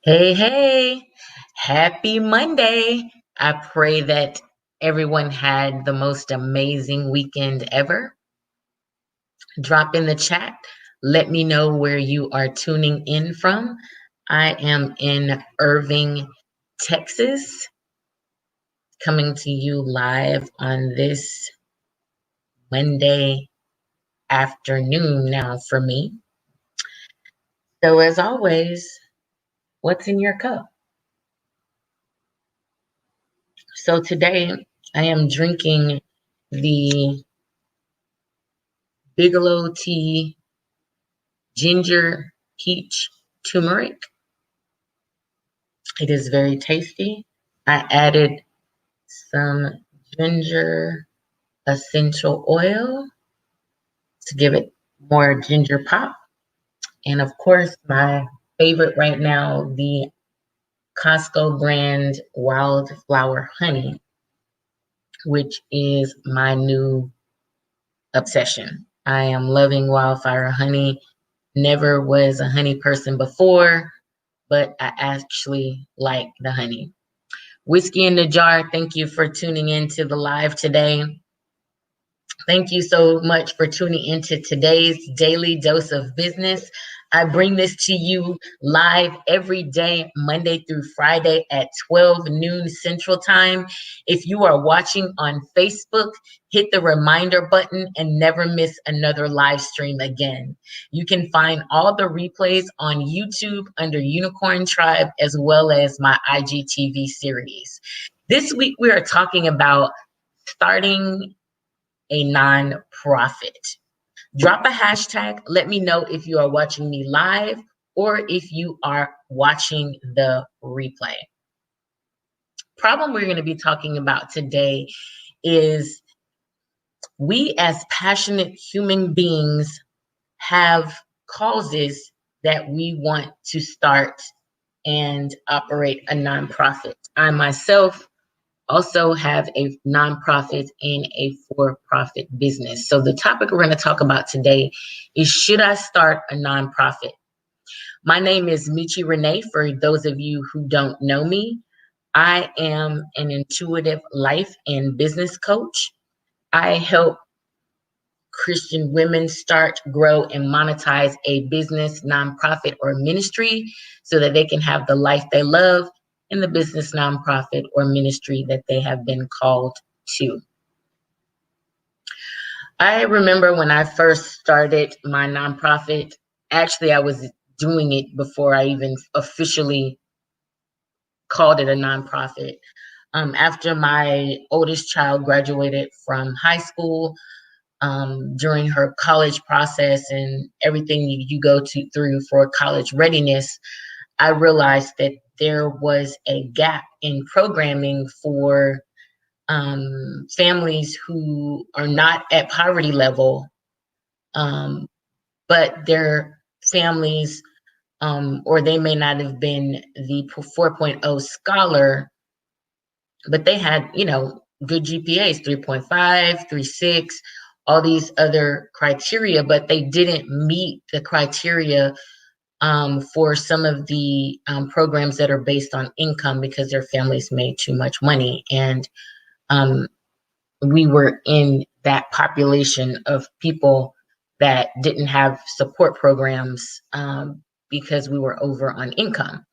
Hey, hey, happy Monday. I pray that everyone had the most amazing weekend ever. Drop in the chat. Let me know where you are tuning in from. I am in Irving, Texas, coming to you live on this Monday afternoon now for me. So, as always, what's in your cup? So, today I am drinking the Bigelow tea, ginger, peach, turmeric. It is very tasty. I added some ginger essential oil to give it more ginger pop. And of course, my favorite right now, the Costco brand wildflower honey, which is my new obsession. I am loving wildflower honey. Never was a honey person before, but I actually like the honey. Whiskey in the Jar, thank you for tuning in to the live today. Thank you so much for tuning into today's daily dose of business. I bring this to you live every day, Monday through Friday at 12 noon Central Time. If you are watching on Facebook, hit the reminder button and never miss another live stream again. You can find all the replays on YouTube under Unicorn Tribe as well as my IGTV series. This week, we are talking about starting a nonprofit. Drop a hashtag. Let me know if you are watching me live or if you are watching the replay. Problem we're going to be talking about today is we as passionate human beings have causes that we want to start and operate a nonprofit. I myself also have a nonprofit and a for-profit business. So the topic we're going to talk about today is, should I start a nonprofit? My name is Michi Renee. For those of you who don't know me, I am an intuitive life and business coach. I help Christian women start, grow, and monetize a business, nonprofit, or ministry so that they can have the life they love in the business, nonprofit, or ministry that they have been called to. I remember when I first started my nonprofit, actually, I was doing it before I even officially called it a nonprofit. After my oldest child graduated from high school, during her college process and everything you go through for college readiness, I realized that there was a gap in programming for families who are not at poverty level, but their families, or they may not have been the 4.0 scholar, but they had, good GPAs, 3.5, 3.6, all these other criteria, but they didn't meet the criteria for some of the programs that are based on income because their families made too much money. And we were in that population of people that didn't have support programs because we were over on income.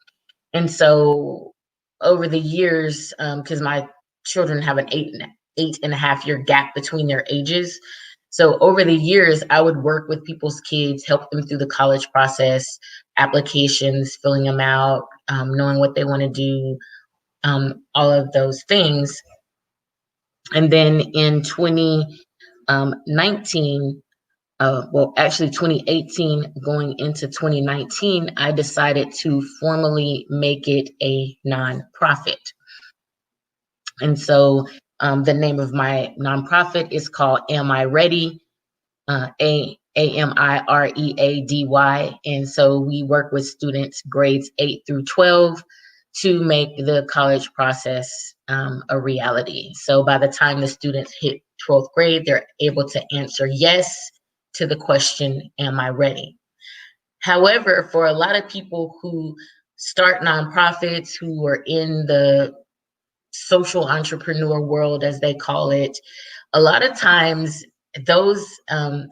And so over the years, because my children have an 8.5 year gap between their ages. So over the years, I would work with people's kids, help them through the college process, applications, filling them out, knowing what they want to do, all of those things. And then in 2019, actually 2018 going into 2019, I decided to formally make it a nonprofit. And so the name of my nonprofit is called Am I Ready? AMIREADY. And so we work with students grades 8 through 12 to make the college process a reality. So by the time the students hit 12th grade, they're able to answer yes to the question, am I ready? However, for a lot of people who start nonprofits, who are in the social entrepreneur world, as they call it, a lot of times those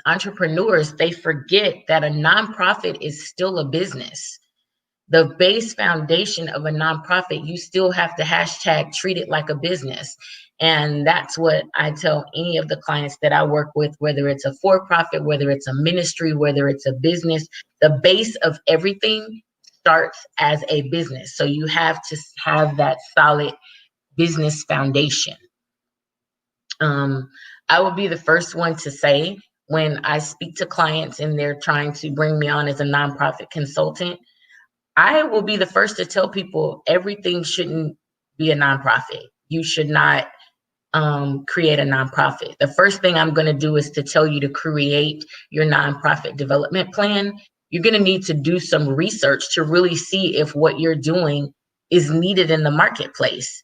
entrepreneurs, they forget that a nonprofit is still a business. The base foundation of a nonprofit, you still have to hashtag treat it like a business. And that's what I tell any of the clients that I work with, whether it's a for-profit, whether it's a ministry, whether it's a business, the base of everything starts as a business. So you have to have that solid business foundation. I will be the first one to say, when I speak to clients and they're trying to bring me on as a nonprofit consultant, I will be the first to tell people everything shouldn't be a nonprofit. You should not create a nonprofit. The first thing I'm going to do is to tell you to create your nonprofit development plan. You're going to need to do some research to really see if what you're doing is needed in the marketplace.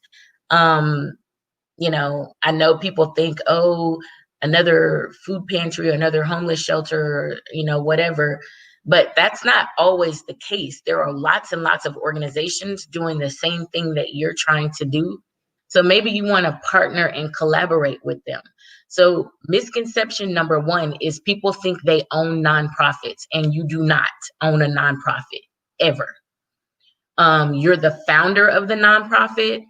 You know, I know people think, oh, another food pantry, another homeless shelter, you know, whatever. But that's not always the case. There are lots and lots of organizations doing the same thing that you're trying to do. So maybe you want to partner and collaborate with them. So misconception number one is people think they own nonprofits, and you do not own a nonprofit ever. You're the founder of the nonprofit,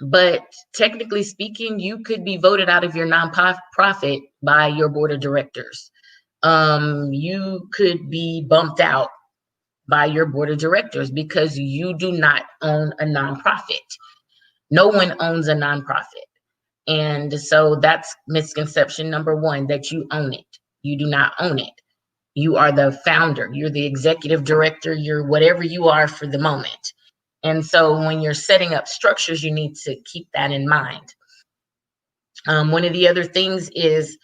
but technically speaking, you could be voted out of your nonprofit by your board of directors. You could be bumped out by your board of directors because you do not own a nonprofit. No one owns a nonprofit. And so that's misconception number one, that you own it. You do not own it. You are the founder. You're the executive director. You're whatever you are for the moment. And so when you're setting up structures, you need to keep that in mind. One of the other things is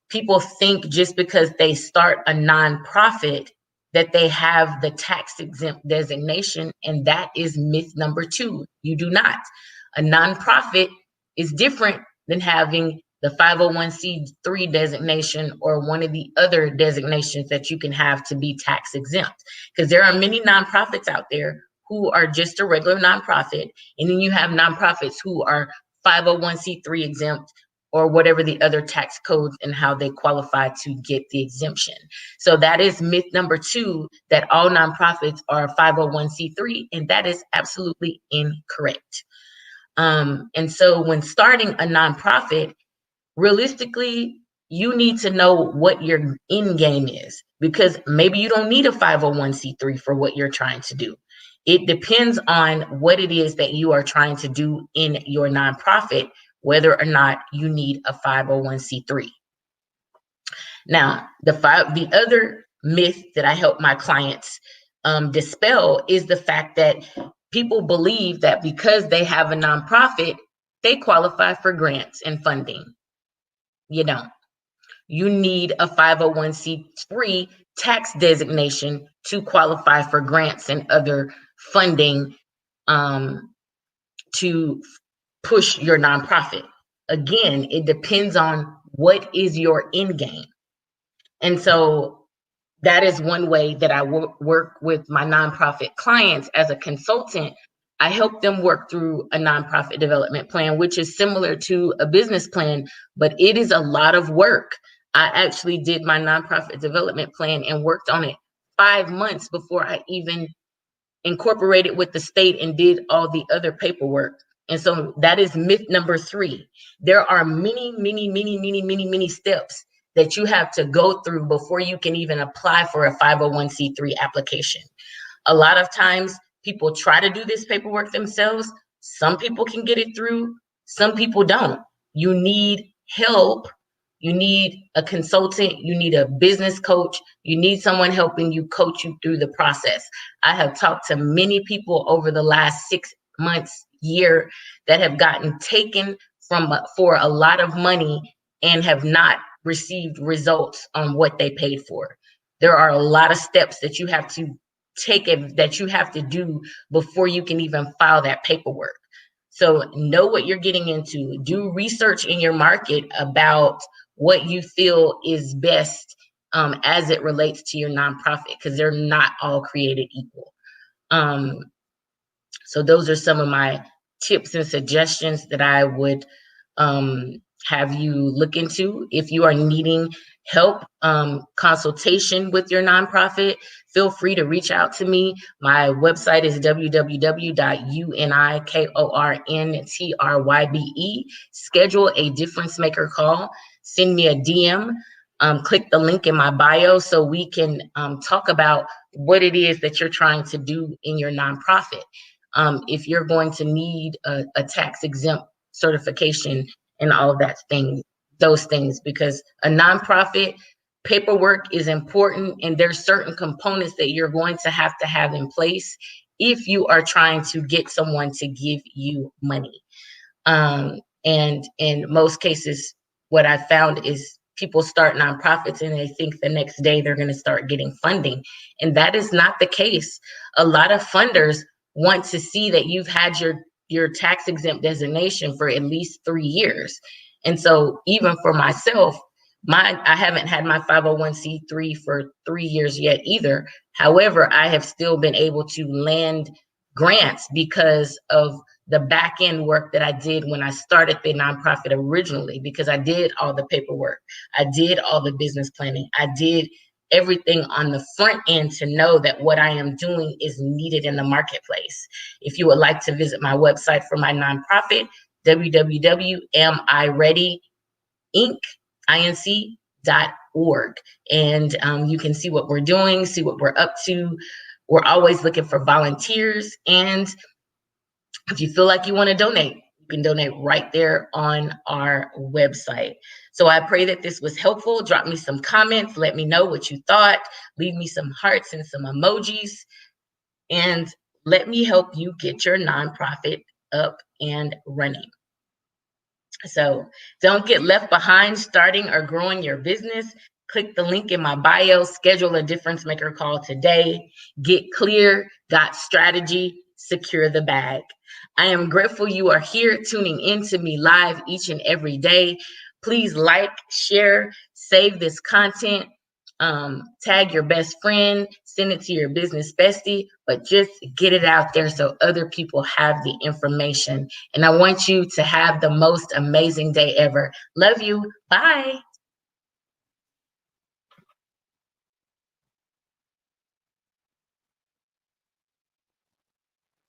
people think just because they start a nonprofit that they have the tax exempt designation, and that is myth number two. You do not. A nonprofit is different than having the 501c3 designation or one of the other designations that you can have to be tax exempt, because there are many nonprofits out there who are just a regular nonprofit, and then you have nonprofits who are 501c3 exempt or whatever the other tax codes and how they qualify to get the exemption. So that is myth number two, that all nonprofits are 501c3, and that is absolutely incorrect. And so when starting a nonprofit, realistically, you need to know what your end game is, because maybe you don't need a 501c3 for what you're trying to do. It depends on what it is that you are trying to do in your nonprofit, whether or not you need a 501c3. Now, the other myth that I help my clients dispel is the fact that people believe that because they have a nonprofit, they qualify for grants and funding. You don't. You need a 501c3 tax designation to qualify for grants and other funding to push your nonprofit. Again, it depends on what is your end game. And so that is one way that I work with my nonprofit clients as a consultant. I help them work through a nonprofit development plan, which is similar to a business plan, but it is a lot of work. I actually did my nonprofit development plan and worked on it 5 months before I even incorporated with the state and did all the other paperwork. And so that is myth number three. There are many steps that you have to go through before you can even apply for a 501c3 application. A lot of times people try to do this paperwork themselves. Some people can get it through, some people don't. You need help. You need a consultant, you need a business coach, you need someone helping you, coach you through the process. I have talked to many people over the last 6 months, year, that have gotten taken for a lot of money and have not received results on what they paid for. There are a lot of steps that you have to take, that you have to do before you can even file that paperwork. So know what you're getting into. Do research in your market about what you feel is best as it relates to your nonprofit, because they're not all created equal. So those are some of my tips and suggestions that I would have you look into. If you are needing help, consultation with your nonprofit, feel free to reach out to me. My website is www.unikorntrybe. Schedule a difference maker call. Send me a DM. Click the link in my bio so we can talk about what it is that you're trying to do in your nonprofit. If you're going to need a tax exempt certification and all of that those things, because a nonprofit paperwork is important, and there's certain components that you're going to have in place if you are trying to get someone to give you money. And in most cases, what I found is people start nonprofits and they think the next day they're going to start getting funding. And that is not the case. A lot of funders want to see that you've had your tax exempt designation for at least 3 years. And so even for myself, I haven't had my 501c3 for 3 years yet either. However, I have still been able to land grants because of the back end work that I did when I started the nonprofit originally, because I did all the paperwork. I did all the business planning. I did everything on the front end to know that what I am doing is needed in the marketplace. If you would like to visit my website for my nonprofit, www.amireadyinc.org. And you can see what we're doing, see what we're up to. We're always looking for volunteers. And if you feel like you want to donate, you can donate right there on our website. So I pray that this was helpful. Drop me some comments. Let me know what you thought. Leave me some hearts and some emojis. And let me help you get your nonprofit up and running. So don't get left behind starting or growing your business. Click the link in my bio. Schedule a difference maker call today. Get clear, got strategy, secure the bag. I am grateful you are here tuning in to me live each and every day. Please like, share, save this content, tag your best friend, send it to your business bestie, but just get it out there so other people have the information. And I want you to have the most amazing day ever. Love you. Bye.